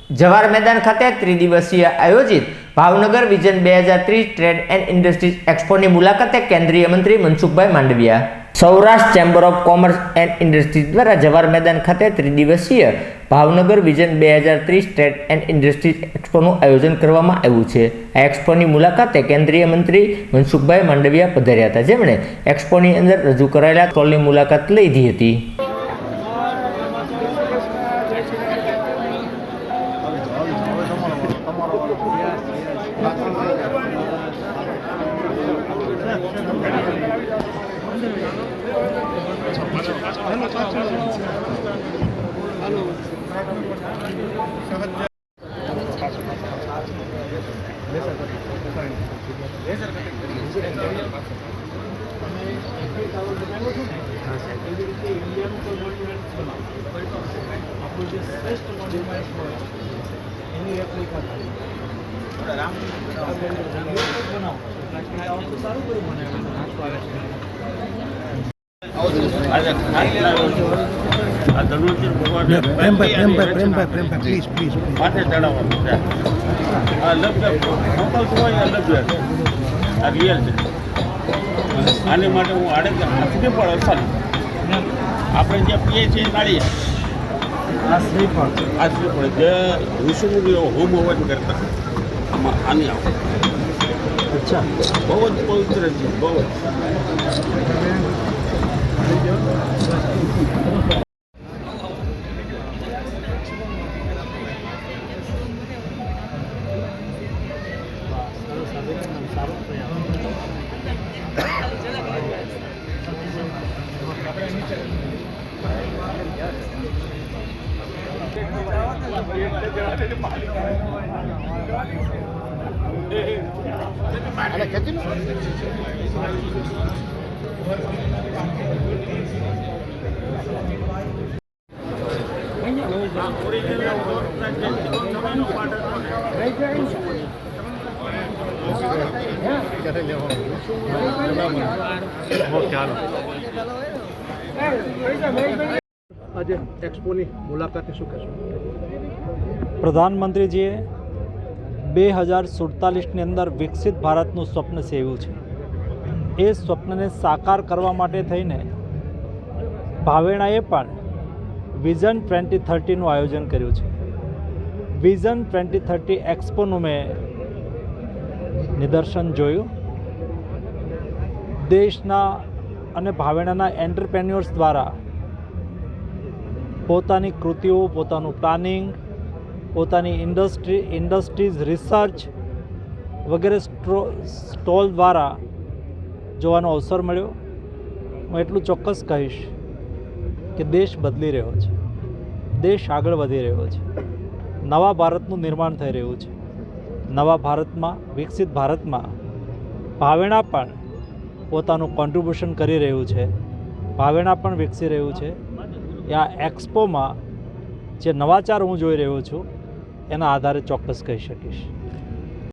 જવાહર મેદાન ખાતે ત્રિદિવસીય આયોજિત Bhavnagar vision 2030 trade and industries એક્સપોની મુલાકાતે કેન્દ્રીય મંત્રી Mansukhbhai Mandaviya Saurashtra chamber of commerce and industries દ્વારા જવાહર મેદાન ખાતે ત્રિદિવસીય Bhavnagar vision 2030 trade and industries એક્સપોનું આયોજન કરવામાં આવ્યું છે। આ એક્સપોની મુલાકાતે કેન્દ્રીય મંત્રી મનસુખભાઈ માંડવિયા પધાર્યા હતા, જેમણે એક્સપોની અંદર રજૂ કરાયેલા સ્ટોલની મુલાકાત લીધી હતી। આને માટે હું આડે હાથથી પણ અસર આપણે જે પીએ છીએ નાળીએ આ શ્રી પણ જે ઋષિમુનિઓ હોમ હવન કરતા આમાં આની આવે। અચ્છા, બહુ જ પવિત્ર છે, બહુ જ। આજે એક્સપોની મુલાકાતે શું કહેશો? પ્રધાનમંત્રીજીએ 2047ની અંદર વિકસિત ભારતનું સ્વપ્ન સેવ્યું છે। એ સ્વપ્નને સાકાર કરવા માટે થઈને ભાવેણાએ પણ વિઝન 2030નું આયોજન કર્યું છે। વિઝન 2030 એક્સપોનું મેં નિદર્શન જોયું। દેશના અને ભાવેણાના એન્ટરપ્રેન્યોર્સ દ્વારા પોતાની કૃતિઓ, પોતાનું પ્લાનિંગ, પોતાની ઇન્ડસ્ટ્રીઝ રિસર્ચ વગેરે સ્ટોલ દ્વારા જોવાનો અવસર મળ્યો। હું એટલું ચોક્કસ કહીશ કે દેશ બદલી રહ્યો છે, દેશ આગળ વધી રહ્યો છે, નવા ભારતનું નિર્માણ થઈ રહ્યું છે। નવા ભારતમાં, વિકસિત ભારતમાં ભાવેણા પણ પોતાનું કોન્ટ્રીબ્યુશન કરી રહ્યું છે, ભાવેણા પણ વિકસી રહ્યું છે। આ એક્સપોમાં જે નવાચાર હું જોઈ રહ્યો છું એના આધારે ચોક્કસ કહી શકીશ।